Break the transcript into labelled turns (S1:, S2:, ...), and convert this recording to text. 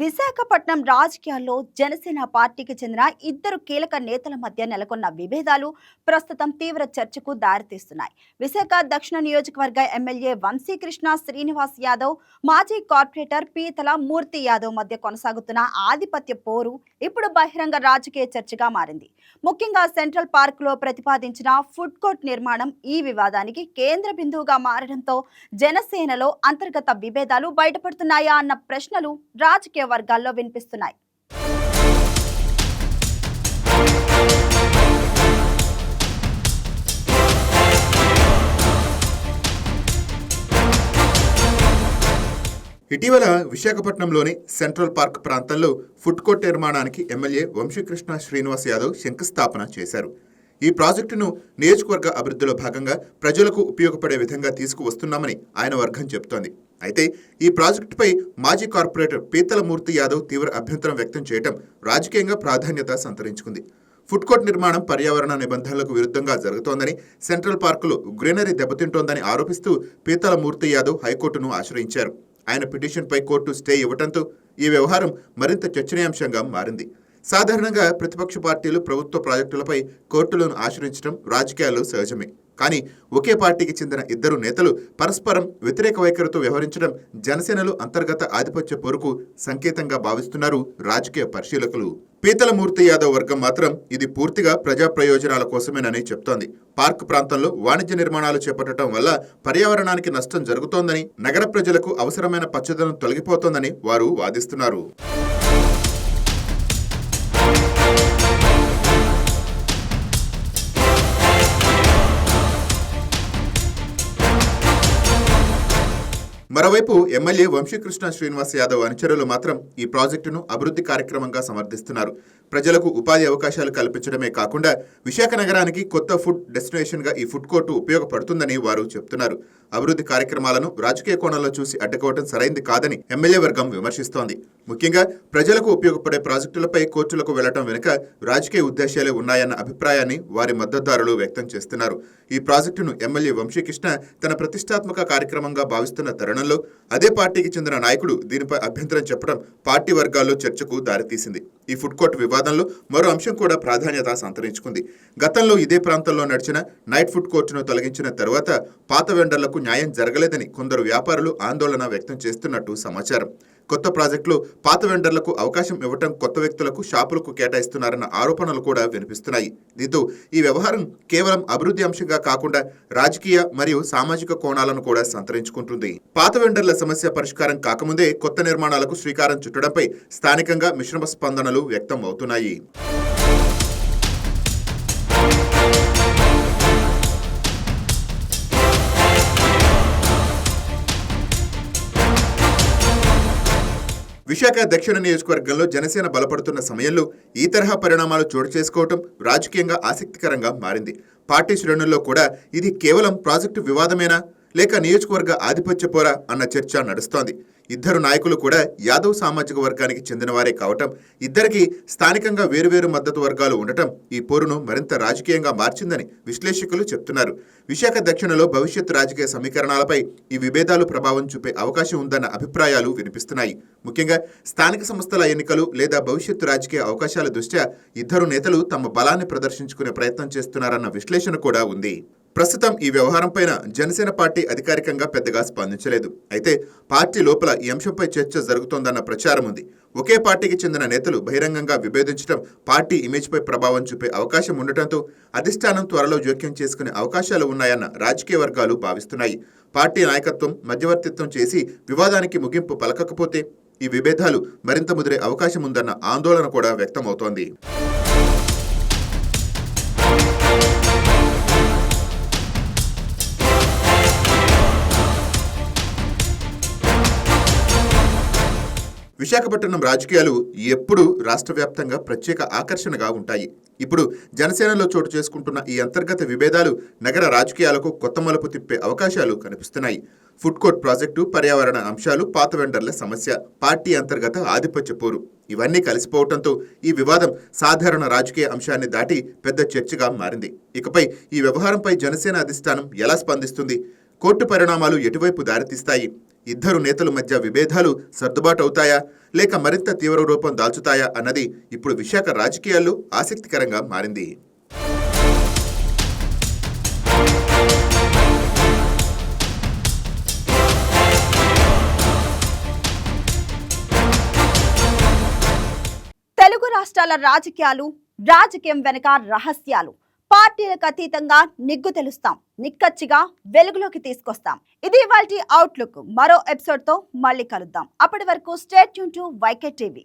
S1: విశాఖపట్నం రాజకీయాల్లో జనసేన పార్టీకి చెందిన ఇద్దరు కీలక నేతల మధ్య నెలకొన్న విభేదాలు ప్రస్తుతం తీవ్ర చర్చకు దారితీస్తున్నాయి. విశాఖ దక్షిణ నియోజకవర్గ ఎమ్మెల్యే వంశీకృష్ణ శ్రీనివాస్ యాదవ్, మాజీ కార్పొరేటర్ పీతల మూర్తి యాదవ్ మధ్య కొనసాగుతున్న ఆధిపత్య పోరు ఇప్పుడు బహిరంగ రాజకీయ చర్చగా మారింది. ముఖ్యంగా సెంట్రల్ పార్క్ లో ప్రతిపాదించిన ఫుడ్ కోర్ట్ నిర్మాణం ఈ వివాదానికి కేంద్ర బిందువుగా మారడంతో జనసేనలో అంతర్గత విభేదాలు బయటపడుతున్నాయా అన్న ప్రశ్నలు రాజకీయ వర్గాల్లో వినిపిస్తున్నాయి.
S2: ఇటీవల విశాఖపట్నంలోని సెంట్రల్ పార్క్ ప్రాంతంలో ఫుడ్ కోర్ట్ నిర్మాణానికి ఎమ్మెల్యే వంశీకృష్ణ శ్రీనివాస్ యాదవ్ శంకుస్థాపన చేశారు. ఈ ప్రాజెక్టును నియోజకవర్గ అభివృద్ధిలో భాగంగా ప్రజలకు ఉపయోగపడే విధంగా తీసుకువస్తున్నామని ఆయన వర్గం చెబుతోంది. అయితే ఈ ప్రాజెక్టుపై మాజీ కార్పొరేటర్ పీతల మూర్తి యాదవ్ తీవ్ర అభ్యంతరం వ్యక్తం చేయడం రాజకీయంగా ప్రాధాన్యత సంతరించుకుంది. ఫుడ్ కోర్ట్ నిర్మాణం పర్యావరణ నిబంధనలకు విరుద్ధంగా జరుగుతోందని, సెంట్రల్ పార్కులో గ్రీనరీ దెబ్బతింటోందని ఆరోపిస్తూ పీతల మూర్తి యాదవ్ హైకోర్టును ఆశ్రయించారు. ఆయన పిటిషన్పై కోర్టు స్టే ఇవ్వడంతో ఈ వ్యవహారం మరింత చర్చనీయాంశంగా మారింది. సాధారణంగా ప్రతిపక్ష పార్టీలు ప్రభుత్వ ప్రాజెక్టులపై కోర్టులను ఆశ్రయించడం రాజకీయాల్లో సహజమే. కానీ ఒకే పార్టీకి చెందిన ఇద్దరు నేతలు పరస్పరం వ్యతిరేక వైఖరితో వ్యవహరించడం జనసేనలో అంతర్గత ఆధిపత్య పోరుకు సంకేతంగా భావిస్తున్నారు రాజకీయ పరిశీలకులు. పీతల మూర్తి యాదవ్ వర్గం మాత్రం ఇది పూర్తిగా ప్రజా ప్రయోజనాల కోసమేనని చెప్తోంది. పార్క్ ప్రాంతంలో వాణిజ్య నిర్మాణాలు చేపట్టడం వల్ల పర్యావరణానికి నష్టం జరుగుతోందని, నగర ప్రజలకు అవసరమైన పచ్చదనం తొలగిపోతోందని వారు వాదిస్తున్నారు. మరోవైపు ఎమ్మెల్యే వంశీకృష్ణ శ్రీనివాస్ యాదవ్ అనుచరులు మాత్రం ఈ ప్రాజెక్టును అభివృద్ధి కార్యక్రమంగా సమర్థిస్తున్నారు. ప్రజలకు ఉపాధి అవకాశాలు కల్పించడమే కాకుండా విశాఖ నగరానికి కొత్త ఫుడ్ డెస్టినేషన్గా ఈ ఫుడ్ కోర్టు ఉపయోగపడుతుందని వారు చెబుతున్నారు. అభివృద్ధి కార్యక్రమాలను రాజకీయ కోణంలో చూసి అడ్డుకోవడం సరైంది కాదని ఎమ్మెల్యే వర్గం విమర్శిస్తోంది. ముఖ్యంగా ప్రజలకు ఉపయోగపడే ప్రాజెక్టులపై కోర్టులకు వెళ్లడం వెనుక రాజకీయ ఉద్దేశాలే ఉన్నాయన్న అభిప్రాయాన్ని వారి మద్దతుదారులు వ్యక్తం చేస్తున్నారు. ఈ ప్రాజెక్టును ఎమ్మెల్యే వంశీకృష్ణ తన ప్రతిష్టాత్మక కార్యక్రమంగా భావిస్తున్న తరుణంలో అదే పార్టీకి చెందిన నాయకుడు దీనిపై అభ్యంతరం చెప్పడం పార్టీ వర్గాల్లో చర్చకు దారితీసింది. ఈ ఫుడ్ కోర్ట్ వివాదంలో మరో అంశం కూడా ప్రాధాన్యత సంతరించుకుంది. గతంలో ఇదే ప్రాంతంలో నడిచిన నైట్ ఫుడ్ కోర్టును తొలగించిన తరువాత పాత వెండర్లకు న్యాయం జరగలేదని కొందరు వ్యాపారులు ఆందోళన వ్యక్తం చేస్తున్నట్టు సమాచారం. కొత్త ప్రాజెక్టులో పాత వెండర్లకు అవకాశం ఇవ్వటం, కొత్త వ్యక్తులకు షాపులకు కేటాయిస్తున్నారన్న ఆరోపణలు కూడా వినిపిస్తున్నాయి. దీంతో ఈ వ్యవహారం కేవలం అభివృద్ధి అంశంగా కాకుండా రాజకీయ మరియు సామాజిక కోణాలను కూడా సంతరించుకుంటుంది. పాత వెండర్ల సమస్య పరిష్కారం కాకముందే కొత్త నిర్మాణాలకు శ్రీకారం చుట్టడంపై స్థానికంగా మిశ్రమ స్పందనలు వ్యక్తం అవుతున్నాయి. విశాఖ దక్షిణ నియోజకవర్గంలో జనసేన బలపడుతున్న సమయంలో ఈ తరహా పరిణామాలు చోటు చేసుకోవటం రాజకీయంగా ఆసక్తికరంగా మారింది. పార్టీ శ్రేణుల్లో కూడా ఇది కేవలం ప్రాజెక్టు వివాదమేనా లేక నియోజకవర్గ ఆధిపత్య పోరా అన్న చర్చ నడుస్తోంది. ఇద్దరు నాయకులు కూడా యాదవ్ సామాజిక వర్గానికి చెందినవారే కావటం, ఇద్దరికి స్థానికంగా వేరువేరు మద్దతు వర్గాలు ఉండటం ఈ పోరును మరింత రాజకీయంగా మార్చిందని విశ్లేషకులు చెప్తున్నారు. విశాఖ దక్షిణలో భవిష్యత్ రాజకీయ సమీకరణాలపై ఈ విభేదాలు ప్రభావం చూపే అవకాశం ఉందన్న అభిప్రాయాలు వినిపిస్తున్నాయి. ముఖ్యంగా స్థానిక సంస్థల ఎన్నికలు లేదా భవిష్యత్తు రాజకీయ అవకాశాల దృష్ట్యా ఇద్దరు నేతలు తమ బలాన్ని ప్రదర్శించుకునే ప్రయత్నం చేస్తున్నారన్న విశ్లేషణ కూడా ఉంది. ప్రస్తుతం ఈ వ్యవహారంపైన జనసేన పార్టీ అధికారికంగా పెద్దగా స్పందించలేదు. అయితే పార్టీ లోపల ఈ అంశంపై చర్చ జరుగుతోందన్న ప్రచారం ఉంది. ఒకే పార్టీకి చెందిన నేతలు బహిరంగంగా విభేదించడం పార్టీ ఇమేజ్పై ప్రభావం చూపే అవకాశం ఉండటంతో అధిష్టానం త్వరలో జోక్యం చేసుకునే అవకాశాలు ఉన్నాయన్న రాజకీయ వర్గాలు భావిస్తున్నాయి. పార్టీ నాయకత్వం మధ్యవర్తిత్వం చేసి వివాదానికి ముగింపు పలకకపోతే ఈ విభేదాలు మరింత ముదిరే అవకాశం ఉందన్న ఆందోళన కూడా వ్యక్తమవుతోంది. విశాఖపట్నం రాజకీయాలు ఎప్పుడూ రాష్ట్ర వ్యాప్తంగా ప్రత్యేక ఆకర్షణగా ఉంటాయి. ఇప్పుడు జనసేనలో చోటు చేసుకుంటున్న ఈ అంతర్గత విభేదాలు నగర రాజకీయాలకు కొత్త మలుపు తిప్పే అవకాశాలు కనిపిస్తున్నాయి. ఫుడ్ కోర్ట్ ప్రాజెక్టు, పర్యావరణ అంశాలు, పాత వెండర్ల సమస్య, పార్టీ అంతర్గత ఆధిపత్య పోరు ఇవన్నీ కలిసిపోవడంతో ఈ వివాదం సాధారణ రాజకీయ అంశాన్ని దాటి పెద్ద చర్చగా మారింది. ఇకపై ఈ వ్యవహారంపై జనసేన అధిష్టానం ఎలా స్పందిస్తుంది? కోర్టు పరిణామాలు ఎటువైపు దారితీస్తాయి? ఇద్దరు నేతల మధ్య విభేదాలు సర్దుబాటు అవుతాయా లేక మరింత తీవ్ర రూపం దాల్చుతాయా అన్నది ఇప్పుడు విశాఖ రాజకీయాల్లో ఆసక్తికరంగా మారింది.
S1: తెలుగు రాష్ట్రాల రాజకీయాలు, రాజకీయం వెనక రహస్యాలు, పార్టీలకు అతీతంగా నిగ్గు తెలుస్తాం, నిక్కచ్చిగా వెలుగులోకి తీసుకొస్తాం. ఇది ఇవాల్టి అవుట్లుక్. మరో ఎపిసోడ్ తో మళ్ళీ కలుద్దాం. అప్పటి వరకు stay tune to YK TV.